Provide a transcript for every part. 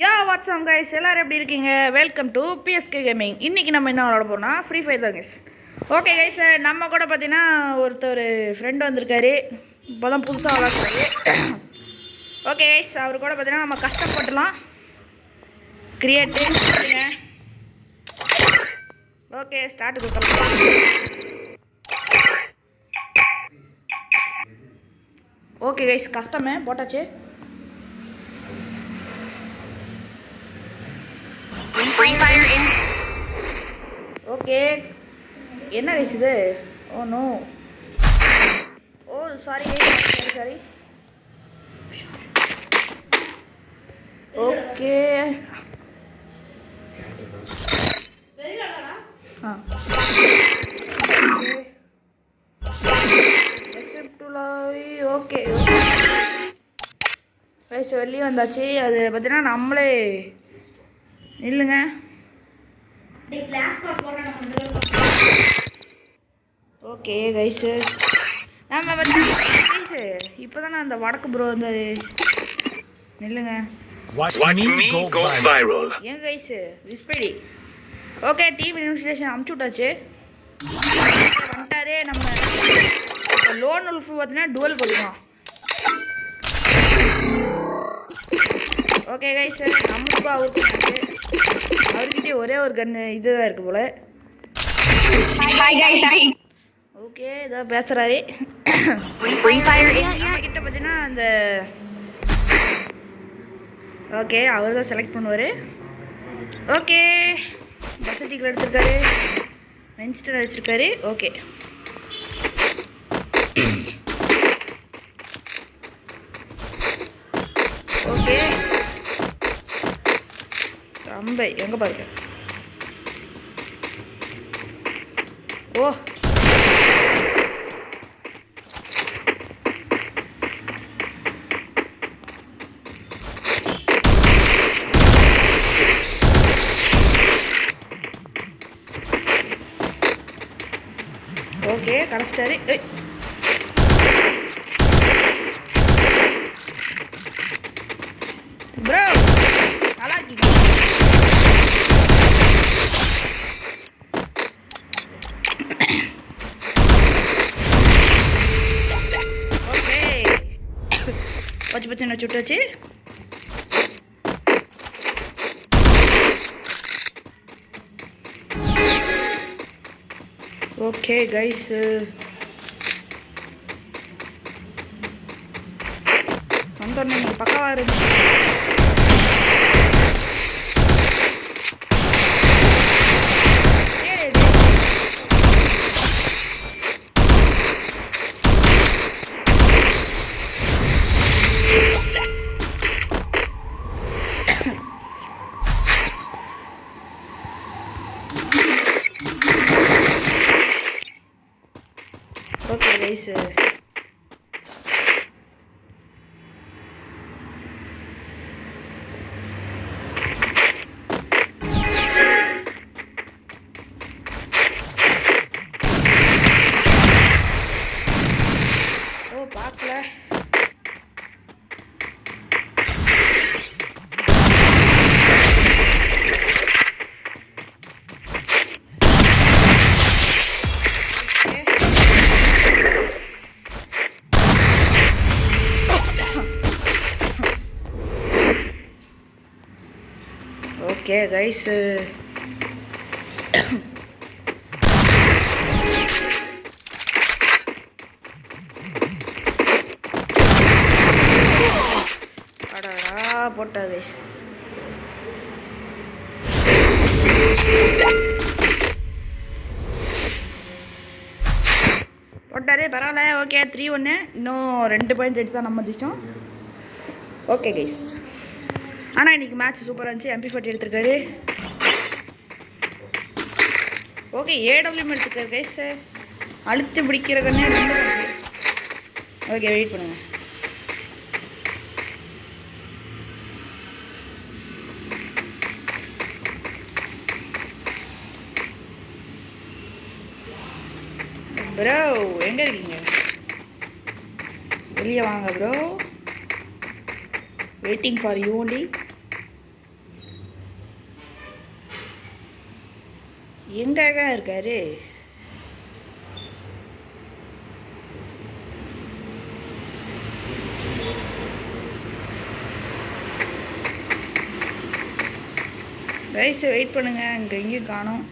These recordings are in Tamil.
வாட்ஸ்அப் கைஸ் எல்லாரும் எப்படி இருக்கீங்க? Welcome to PSK gaming. இன்றைக்கி நம்ம என்ன விளாட போகிறோம்னா ஃப்ரீ ஃபயர் தான் கைஸ். ஓகே கைஸ், நம்ம கூட பார்த்தீங்கன்னா ஒருத்தர் ஃப்ரெண்டு வந்திருக்காரு, இப்போ தான் புதுசாக விளாட்றாரு. ஓகே கைஸ், அவர் கூட பார்த்தீங்கன்னா நம்ம கஷ்டப்பட்டுலாம் கிரியேட்டு. ஓகே ஸ்டார்ட் கொடுத்துடலாம். ஓகே கைஸ், கஷ்டமே போட்டாச்சு. Free Fire in. ஓகே, என்ன கைஸ் இது? Oh no, oh sorry sorry. Okay okay guys, வெளியே வந்தாச்சு. அது பார்த்தீங்கன்னா நம்மளே இல்லைங்க. ஓகே கைஸு, நம்ம வந்து இப்போ தானே அந்த வடக்கு ப்ரோ வந்தார். நில்லுங்க. ஏன் கைஸு விஸ்படி. ஓகே, டீம் இன்விடேஷன் அமுச்சு விட்டாச்சு. வந்துட்டாரே நம்ம லோன் உல்ஃபு பார்த்தீங்கன்னா டுவெல் கொடுக்கலாம். ஓகே கைஸ், நம்மளுக்கும் அவர்கிட்டே ஒரே ஒரு கன்று இதுதான் இருக்குது போல். ஓகே, இதான் பேசுகிறாரு. நம்மக்கிட்ட பார்த்தீங்கன்னா அந்த ஓகே அவர் தான் செலக்ட் பண்ணுவார். ஓகே, பசட்டிகள் எடுத்திருக்காரு, வென்ஸ்டர் வச்சுருக்காரு. ஓகே ஓகே தம்பை எங்கே பாருங்க. ஓ ஓகே கடைச்சிட்டாரு. ப்ரோ நல்லா இருக்கீங்க. ஓகே பச்சை பச்சை சுட்டாச்சு. ஓகே கைஸ், வந்தோடனே நீங்கள் பக்கவாக இருக்கு. ஓகே கைஸ், ஓ பார்க்கல. ஓகே கைஸ், அடடா போட்டா கைஸ். போட்டாரே பரவாயில்ல. ஓகே 3-1. இன்னும் 2 பாயிண்ட் எடுத்து தான் நம்ம ஜெயிச்சோம். ஓகே கைஸ், ஆனால் இன்றைக்கி மேட்ச் சூப்பராக இருந்துச்சு. MP40 எடுத்திருக்காரு. ஓகே AWM எடுத்துருக்காரு கைஸ். அழுத்து பிடிக்கிற கண்ணே ரொம்ப. ஓகே வெயிட் பண்ணுங்கள். ப்ரோ எங்கே இருக்கீங்க? வெளியே வாங்க bro. Waiting for you only. எங்கங்க இருக்காரு? கைஸ் வெயிட் பண்ணுங்க, இங்கே எங்கேயும் காணோம்.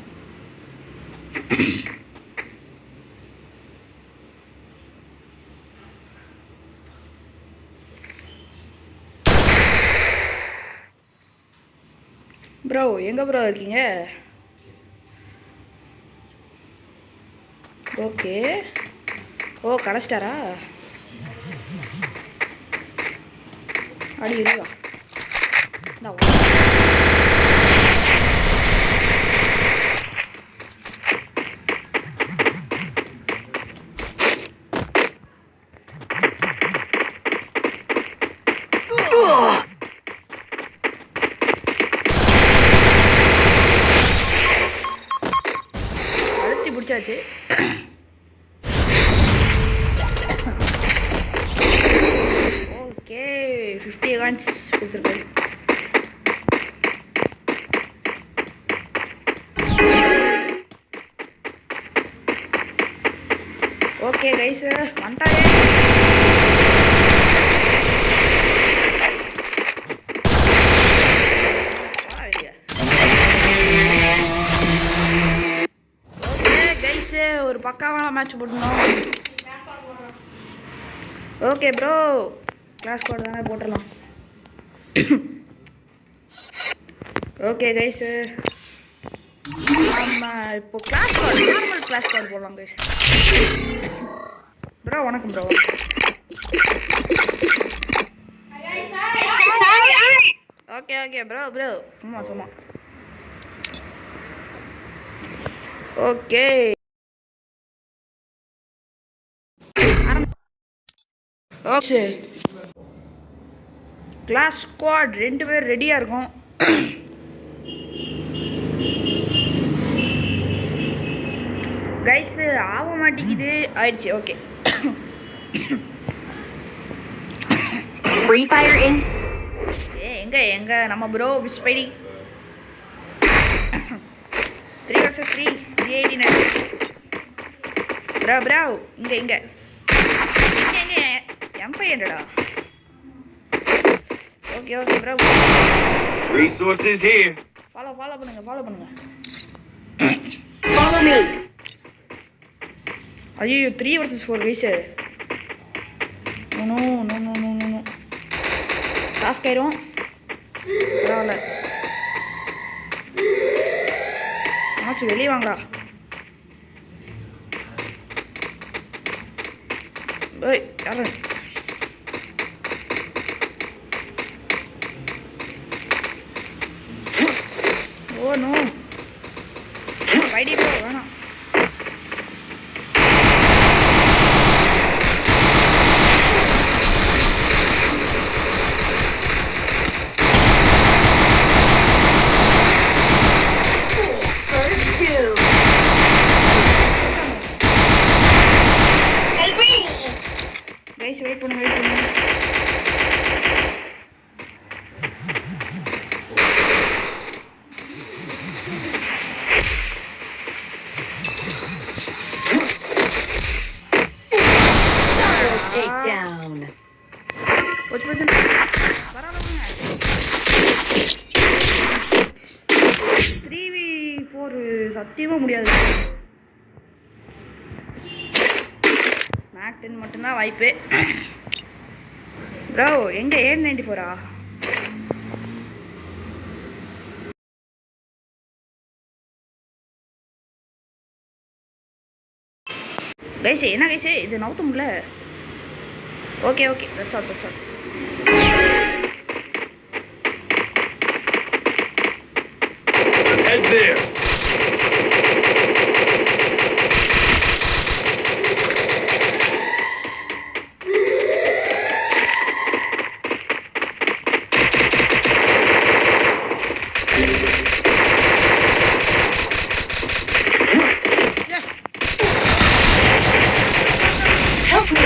ப்ரோ எங்கே ப்ரோ இருக்கீங்க? ஓகே. ஓ கடைச்சிட்டாரா? அடி இருவா இந்த அழுத்தி பிடிச்சாச்சு. ஓகே 50 காயின்ஸ் கொடுத்துருக்காரு. ஓகே கைஸ் வந்துட்டாரே. ஓகே கைஸ் ஒரு பக்காவான மேட்ச் போடணும். ஓகே ப்ரோ கிளாஸ் கோட் தானே போட்டுடலாம். ஓகே கைஸ் நம்ம இப்போ class code normal class code போடலாம் கைஸ். ப்ரோ வணக்கம் bro. Okay okay bro bro சும்மா சும்மா. ஓகே ஓகே கிளாஸ் ஸ்குவாட் 2 பேர் ரெடியாக இருக்கும். கைஸ் ஆக மாட்டேங்குது. ஆயிடுச்சு. Okay Free Fire in. எங்க நம்ம ப்ரோ விஸ்பைடி 3 vs 3 G89 ப்ரோ ப்ரோ இங்க இங்க M500 okay okay bro. Resources here. Follow பண்ணுங்க Follow me. ஐயோ 3 vs 4 கைஸ். No no no no no no task ஆயிரும். பரவாயில்ல ஆச்சு வெளியே வாங்கடா. ஏய் யாரு? ஓ நோ வைடி ப்ரோ வேணாம். கைஸ் வெயிட் பண்ணுங்க. Takedown. பரவாயில்ல 3v4 சத்தியமாக முடியாது. மேக் 10 மட்டும்தான் வாய்ப்பு. ப்ரோ எங்க A94 கைஸ் என்ன கைஸ் இது நவுத்த முடியல. Okay okay that's all. Head there. Help me.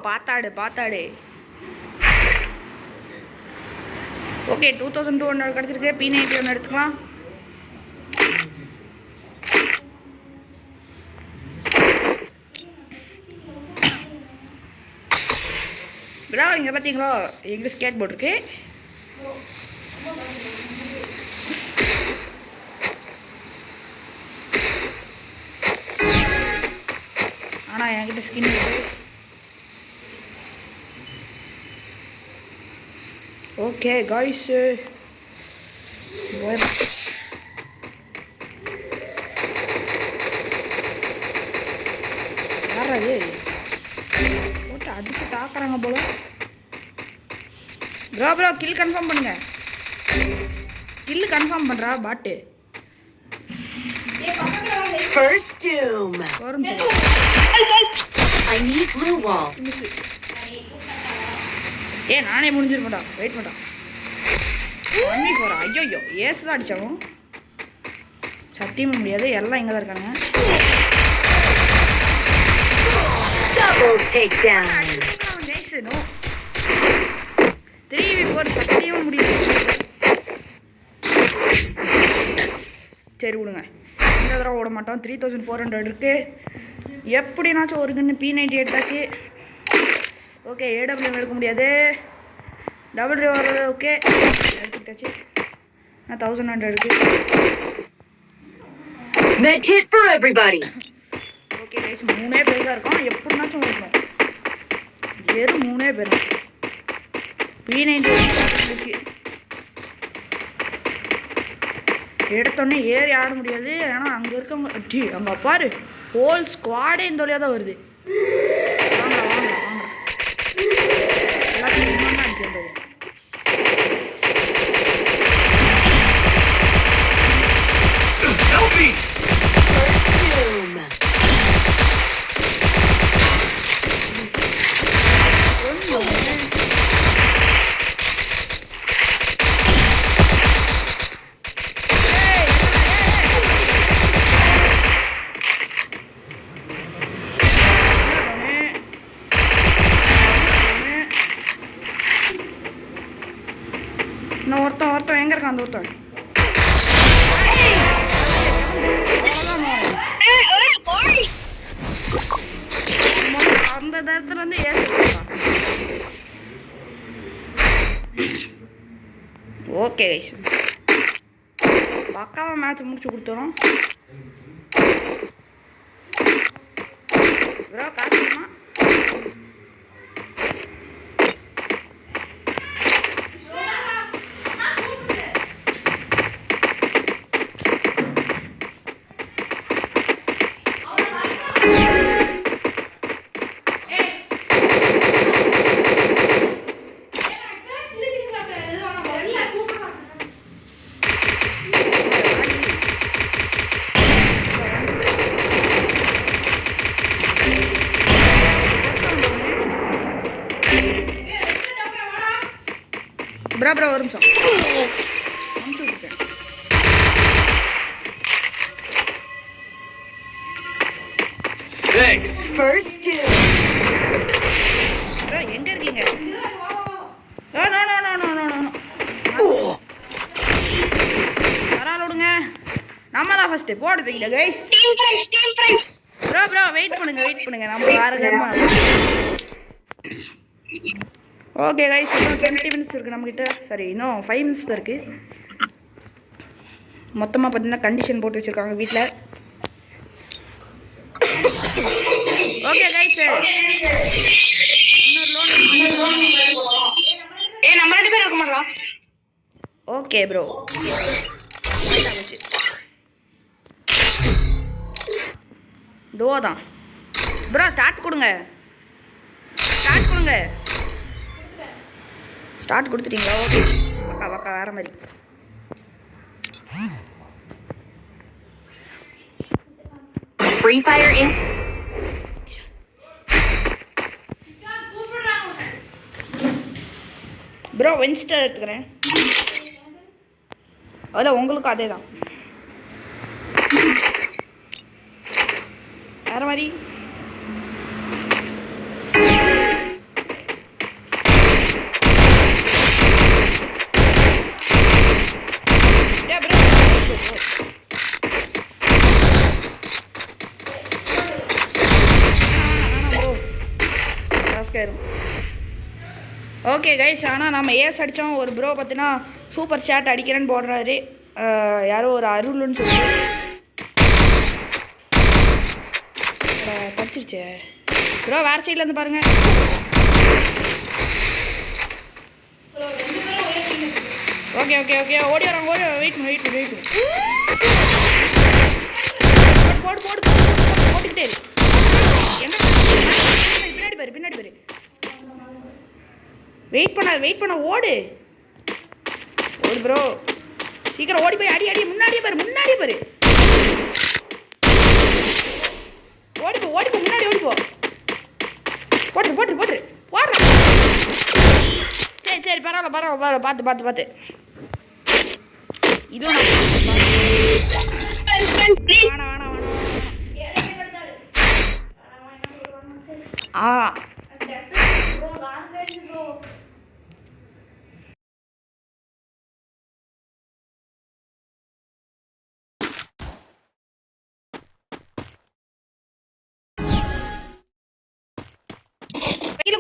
பார்த்தாடு. ஓகே 2200 கிடச்சிருக்கு. P90 ஒன்று எடுத்துக்கலாம். ப்ரோ இங்கே பார்த்தீங்களோ எங்கே ஸ்கேட் போர்ட் இருக்கு. ஆனால் என்கிட்ட ஸ்கின் இருக்கு. ஓகே காய்ஸ் யாராது போட்டு அடிச்சு தாக்குறாங்க போல. ப்ரோ கில் கன்ஃபார்ம் பண்ணுங்க. கில் கன்ஃபார்ம் பண்ணுறா பாட்டு. First doom. வரும் I need blue wall. நானே முடிஞ்சிருப்பேன்டா. வெயிட் பண்ணா பண்ணி போகிறா. ஐயோ ஏசு தான் அடித்தாவும் சத்தியமும் முடியாது. எல்லாம் இங்கே தான் இருக்காங்க. Double takedown. 3v4 சத்தியமும் முடியாது. சரி விடுங்க, இந்த தடவை ஓட மாட்டோம். 3400 இருக்கு. எப்படினாச்சும் ஒரு கன்று P90 எடுத்தாச்சு. ஓகே AWM எடுக்க முடியாது. Double revolver okay எடுத்துட்டாச்சு. 1100 இருக்கு. Med kit for everybody. Okay guys 3 பேர் தான் இருக்கோம். எப்படினாச்சும் ஓடணும். வெறும் 3 பேர். P90 இருக்கு. எடுத்தோடனே ஏறி ஆட முடியாது. ஏன்னா அங்கே இருக்கவங்க அங்கே பாரு ஹோல் ஸ்குவாடே இந்த வழியாக தான் வருது. வாங்க எல்லாத்தையும் இன்னொன்னா அடிக்கிறது. Help me! First doom. இன்னும் ஒருத்தன் எங்கே இருக்கான்? அந்த ஒருத்தன் அந்த இடத்துல இருந்து ஓகே பக்காவா மேட்ச் முடிச்சு கொடுத்துறோம். ப்ரோ காசுமா ப்ரோ ஒரு நிமிஷம். Thanks. First doom. ப்ரோ எங்க இருக்கீங்க? விடுங்க. நம்ம தான் ஃபர்ஸ்ட் போட்டு தூக்கிட்டோம் கைஸ். ப்ரோ வெயிட் பண்ணுங்க. நம்ம வேற கர்மா. ஓகே கைஸ் இன்னும் 20 மினிட்ஸ் இருக்குது நம்மக்கிட்ட. சரி இன்னும் 5 மினிட்ஸ் தான் இருக்குது. மொத்தமாக பார்த்தீங்கன்னா கண்டிஷன் போட்டு வச்சுருக்காங்க வீட்டில். ஓகே கைஸ் இன்னொரு லோன் நம்ம 2 பேர் இருக்க மாட்டோம். ஓகே ப்ரோ டோ தான் ப்ரோ. ஸ்டார்ட் கொடுங்க. ஸ்டார்ட் கொடுத்துட்டீங்களா? ஓகே வக்கா வேற மாதிரி. Free Fire in. ப்ரோ வென்ஸ்டர் எடுத்துக்கிறேன். அதில் உங்களுக்கும் அதே தான் வேற மாதிரி. டாஸ்க் ஆயிரும். ஓகே கைஸ், ஆனால் நம்ம ஏஸ் அடித்தோம். ஒரு ப்ரோ பார்த்தீங்கன்னா சூப்பர் ஷாட் அடிக்கிறேன்னு போடுறாரு. யாரோ ஒரு அருள்னு சொல்லி தச்சிருச்சே ப்ரோ. வேறு சைட்லேருந்து பாருங்கள். ஓகே ஓகே ஓகே, ஓடி வராங்க. வெயிட் போடு போட்டுக்கிட்டே இரு. பின்னாடி பாரு. வெயிட் பண்ண ஓடு ப்ரோ. சீக்கிரம் ஓடி போய் அடி முன்னாடியே பாரு. ஓடி போ முன்னாடி ஓடி போ. போட்டு சரி பரவாயில்ல. பார்த்து இது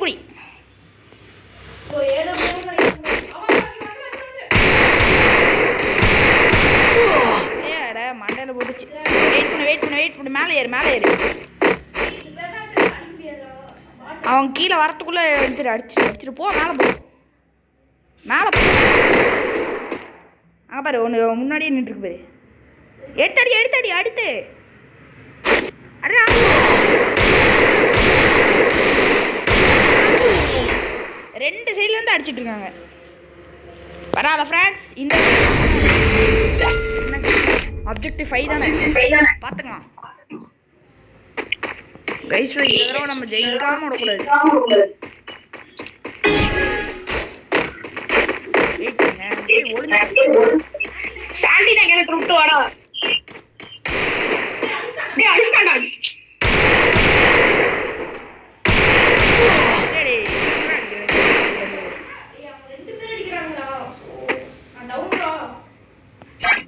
குடி மண்டையில போட்டுச்சு. வெயிட் பண்ணு. மேலே ஏறு. அவங்க கீழே வரத்துக்குள்ள அடிச்சிட்டு போ. மேலே போ. அங்கே பாரு, ஒன்று முன்னாடியே நின்றுருக்கு பாரு. எடுத்தடி அடுத்து அடா. ரெண்டு சைட்லேருந்து அடிச்சிட்டு இருக்காங்க. பரவாயில்ல ஃப்ரெண்ட்ஸ், இந்த அப்ஜெக்டிவ் 5 தானே, பார்த்துக்கலாம் கைஸ். இந்த தடவை நம்ம ஜெயிக்காம விடக்கூடாது.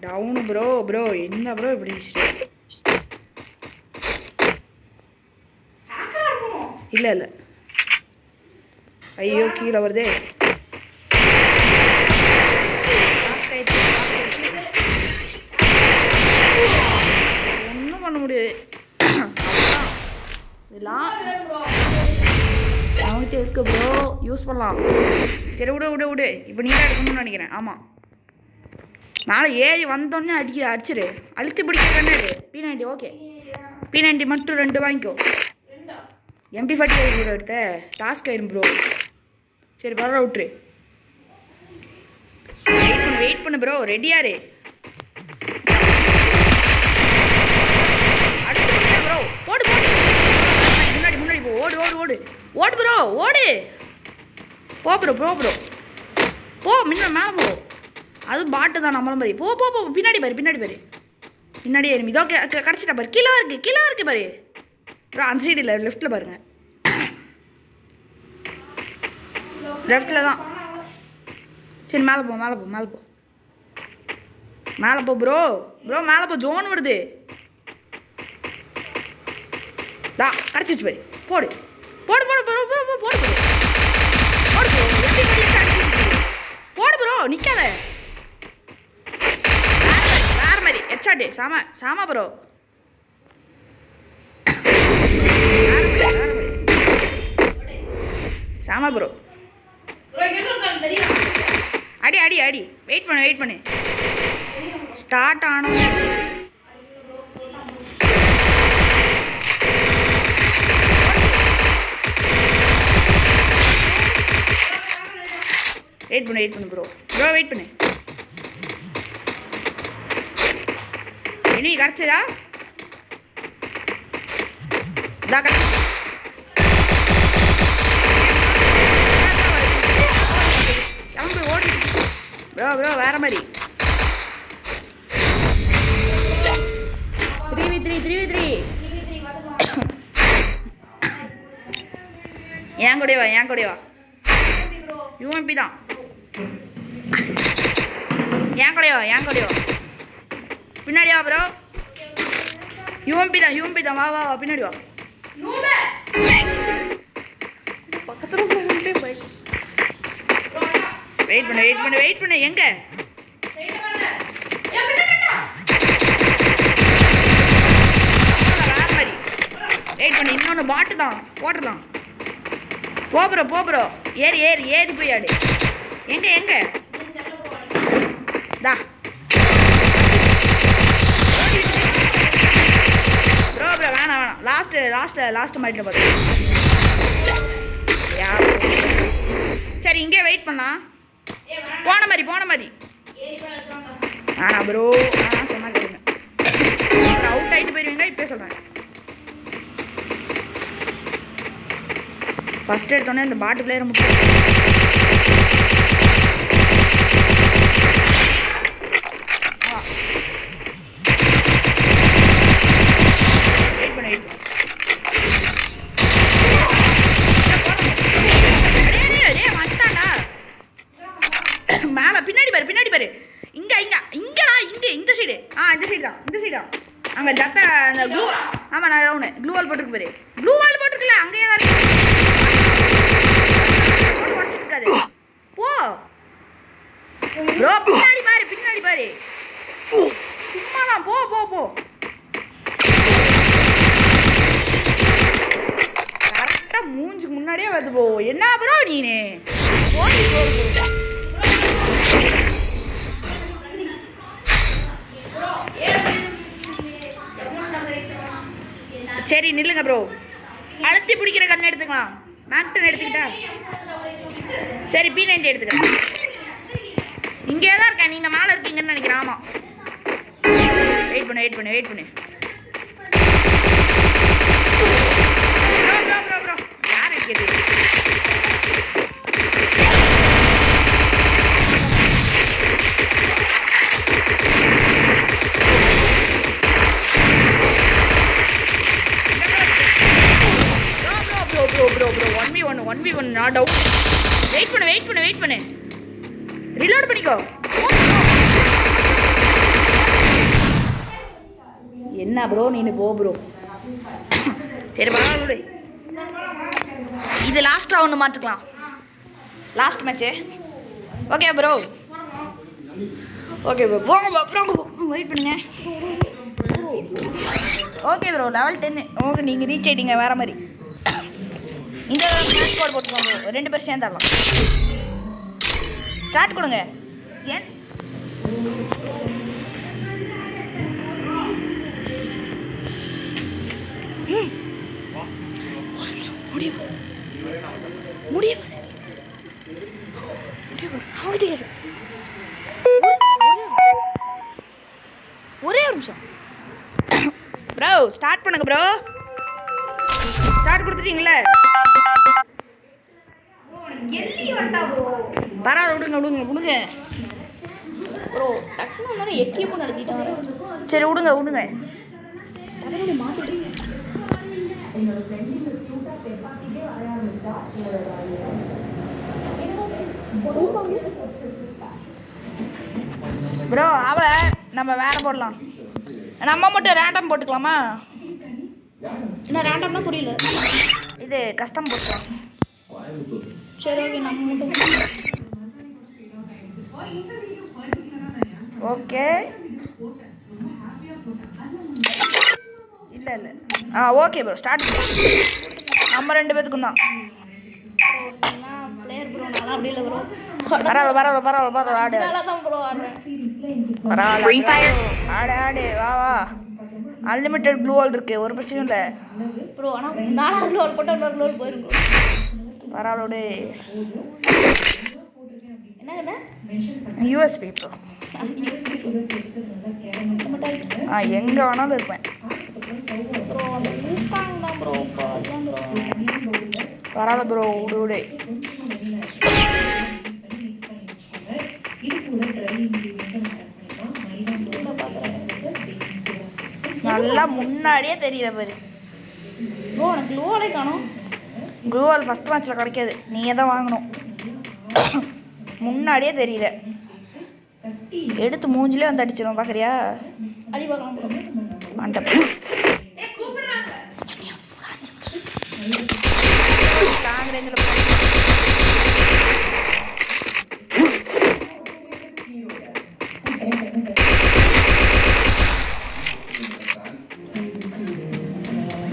டவுன் ப்ரோ என்ன ப்ரோ இப்படி இல்லை ஐயோ கீழே வருதே. ஒன்றும் பண்ண முடியாது. இதெல்லாம் அவங்ககிட்ட இருக்கு ப்ரோ, யூஸ் பண்ணலாம். சரி விடு. இப்போ நீ தான் எடுக்கணும்னு நினைக்கிறேன். ஆமாம், மேலே ஏறி வந்தோடனே அடிச்சிரு. அழுத்தி பிடிக்க கண்ணாடி. P90 okay. P90 மட்டும் 2 வாங்கிக்கோ. MP45 கூட எடுத்த டாஸ்க் ஆயிரும் ப்ரோ. சரி பரவாயில்ல, விட்டுரு. வெயிட் பண்ணு ப்ரோ. ரெடியாரு. அடுத்து ப்ரோ. போடு முன்னாடி போ. ஓடு ப்ரோ. போ முன்ன மேலே போ. அது பாட்டு தான் நம்மளும் பாரு. போ பின்னாடி பாரு. பின்னாடியே எனிமி. இதோ கிடச்சிட்டா பாரு. கீழே இருக்கு பாரு ப்ரோ. அந்த சைடு இல்லை, லெஃப்ட்டில் பாருங்க. லெஃப்ட்டில் தான். சரி மேலே போ ப்ரோ. மேலே போ. ஜோன் விடுது. கிடச்சிச்சு பாரு. போடு ப்ரோ. நிற்காத. வேறு மாதிரி எச்சாடி. சாமா ப்ரோ. சாமா ப்ரோ. அடி. வெயிட் பண்ணு. ஸ்டார்ட் ஆனோம். வெயிட் பண்ணு ப்ரோ. வெயிட் பண்ணு. இனி கிடச்சதா? கிளம்பு, ஓடி ப்ரோ. வேற மாதிரி 3v3. ஏன் கூட வா. UMP தான். ஏன் கூட வா. பின்னாடி வா ப்ரோ. UMP தான். வா பின்னாடி வா. பக்கத்துல போயிட்டே பைக். வெயிட் பண்ணு எங்க? வேற மாதிரி. வெயிட் பண்ணு, இன்னொன்னு பாட்டு தான் போட்டுடலாம். போ ப்ரோ ஏறி போய் ஆடு. எங்க தா ப்ரோ வேணாம் லாஸ்ட் மாட்டில் பார்த்து. சரி இங்கே வெயிட் பண்ணலாம். போன மாதிரி ப்ரோ சொன்னா கேளுங்க. அவுட் ஆகிட்டு போயிருவீங்க. இப்போ சொல்கிறேன், ஃபஸ்ட் எடுத்தோடனே இந்த பாட்டு பிளேயரை முக்கியம். வெயிட் பண்ண மத்தாண்டா மேலே பின்னாடி பாரு. இங்கே இந்த சைடு இந்த சைடு தான் அங்கே ஜட்டை அந்த க்ளூ. ஆமாம் நான் ரவுண்டு க்ளூ வால் போட்டுருக்கு பாரு. க்ளூ வால் போட்டுருக்குல்ல அங்கேயே தான் உடச்சிருக்காது. போ ப்ரோ பின்னாடி பாரு. சும்மா தான் போ. கரெக்டாக மூஞ்சுக்கு முன்னாடியே வந்து போ. என்ன ப்ரோ நீனு சரி நில்லுங்க ப்ரோ. அழுத்தி பிடிக்கிற கண்ணை எடுத்துக்கலாம். மேக்டன் எடுத்துக்கிட்டா சரி P90 எடுத்துக்கிறேன். இங்கே தான் இருக்கேன், நீங்கள் மேலே இருக்கீங்கன்னு நினைக்கிறேன். ஆமாம் வெயிட் பண்ணு. ப்ரோ யார் அடிக்கிறது? Bro 1v1 not out. Wait பண்ணு. ரிலோட் பண்ணிக்கோ. என்ன ப்ரோ நீனு போ ப்ரோ. சரி பரவாயில்ல, இது லாஸ்ட் ரவுண்டு மாற்றிக்கலாம். Last match okay bro. போங்க வெயிட் பண்ணுங்க. Okay bro level 10. ஓகே நீங்கள் ரீச் ஆகிட்டீங்க. வேறு மாதிரி இந்த மேட்ச் கோட் போட்டுக்கோங்க. 2 பேர் சேர்ந்துடலாம். ஸ்டார்ட் கொடுங்க. ஏன் ஒரே ஒரு நிமிஷம் ப்ரோ. ஸ்டார்ட் பண்ணுங்க ப்ரோ. ஸ்டார்ட் கொடுத்துட்டீங்களே. பரவாயில்ல விடுங்க ப்ரோ. டக்குனு எக்கியமும் நடத்திட்டாங்க. சரி விடுங்க. ப்ரோ நம்ம வேற போடலாம். நம்ம மட்டும் ரேண்டம் போட்டுக்கலாமா? என்ன ரேண்டம்னா புரியல. இது கஸ்டம் போட்டுக்கலாம். சரி ஓகே நம்ம மட்டும் ஓகே. இல்லை ஓகே ப்ரோ ஸ்டார்ட். நம்ம 2 பேத்துக்கும் தான். பரவாயில்ல ஆடு வா. அன்லிமிட்டட் ப்ளூ வால் இருக்கு, ஒரு பிரச்சனையும் இல்லை ப்ரோ. ஆனால் 4வது க்ளூ வால் போட்டால் இன்னொரு க்ளூ வால் போயிடும். பரவாயில்ல. என்ன யூஎஸ்பி ப்ரோ. எங்கே வேணாலும் இருப்பேன் பரவாயில்ல ப்ரோ. விடு நல்லா முன்னாடியே தெரியல பாரு ப்ரோ. எனக்கு க்ளூவாலே காணும். க்ளூவால் ஃபஸ்ட் மேட்ச்சில் கிடைக்காது, நீங்கள் தான் வாங்கணும். முன்னாடியே தெரியல. எடுத்து மூஞ்சிலே வந்து அடிச்சிடும். பார்க்குறியா? அடி பார்க்கலாம் மண்டபம்.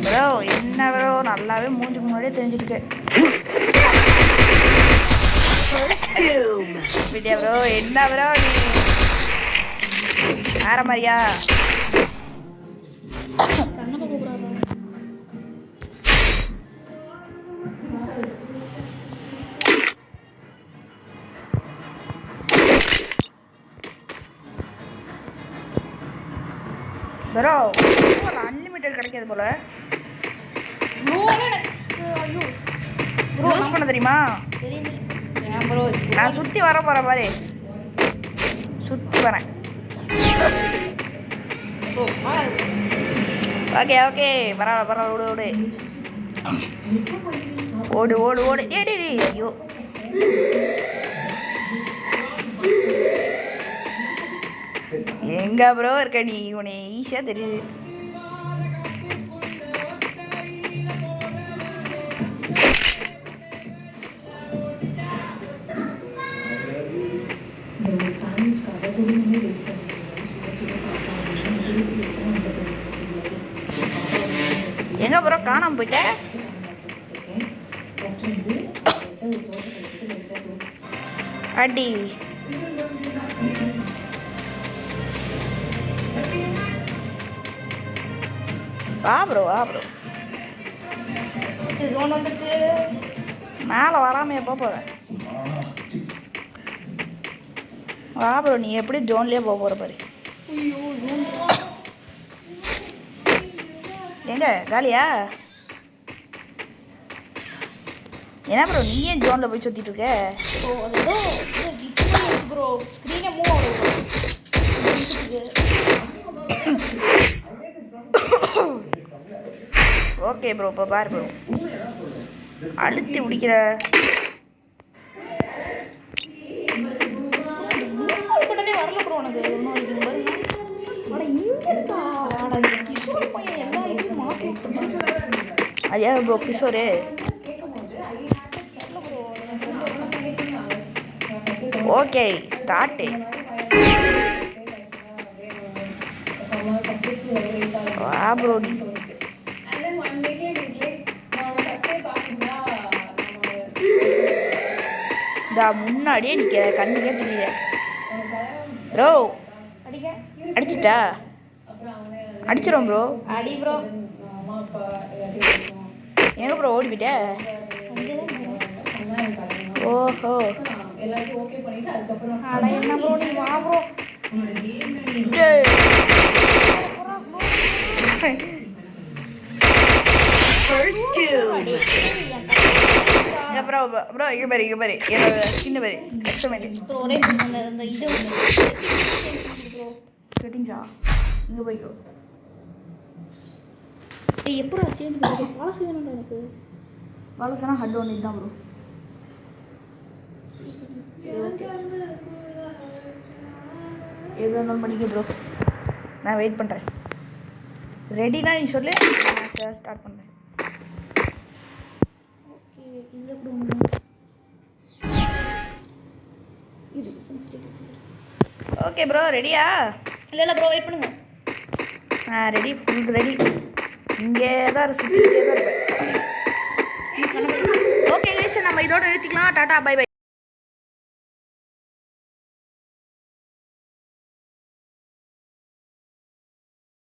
ப்ரோ என்ன ப்ரோ நல்லாவே மூஞ்சுக்கு முன்னாடியே தெரிஞ்சிருக்கு. First doom. விடியா ப்ரோ என்ன ப்ரோ நீ வேற மாதிரியா? ப்ரோ அன்லிமிட்டட் கிடைக்காது போல. யூஸ் பண்ண தெரியுமா? நான் சுற்றி வர போகிற மாதிரி சுற்றி வரேன். ஓகே ஓகே பரவாயில்ல பரவாயில்ல ஓடு ஓடு ஓடு ஓடு ஓடு ஏடி ஐயோ எங்க ப்ரோ இருக்க நீ? உன்னை ஈஸியாக தெரியுது. எங்க ப்ரோ காணாம போயிட்ட? அடி வா ப்ரோ வா ப்ரோ. மேலே வராமையே போகிறேன். வா ப்ரோ நீ எப்படி ஜோன்லேயே போகிற பாரு. எங்க காலியா? என்ன ப்ரோ நீ ஏன் ஜோனில் போய் சுற்றிட்டு இருக்க? ஓகே ப்ரோ இப்போ பாரு ப்ரோ அழுத்தி பிடிக்கிற வரல ப்ரோ உனக்கு ஐயா ப்ரோ கிஷோரு ஓகே ஸ்டார்ட்டு. வா ப்ரோ நீ முன்னாடியே நிற்க கண்ணுக்கே தெரியல ப்ரோ. அடிச்சிட்டா அடிச்சிடும் ப்ரோ. அடி ப்ரோ எங்க ப்ரோ ஓடி போயிட்ட? ஓஹோ என்ன ப்ரோ நீ வா bro. First doom. Bro bro இங்கே பாரு என்னோட சின்ன பாரு கஷ்டமேட்டு செட்டிங்ஸா இங்கே போய்க்கோ. எப்போ சேர்ந்து வாழை வேணும்டா எனக்கு. வளசனா ஹட் ஒன்று தான் ப்ரோ. எது வேணாலும் பண்ணிக்க ப்ரோ. நான் வெயிட் பண்ணுறேன். ரெடினா நீ சொல்லு நான் ஸ்டார்ட் பண்ணுறேன். ஓகே ப்ரோ ரெடியா? இல்லை ப்ரோ வெயிட் பண்ணுங்க. Ready full ready. இங்கே தான் சுற்றி இங்கே தான் இருப்பேன். ஓகே கைஸ் நம்ம இதோட நிறுத்திக்கலாம். Tata bye by.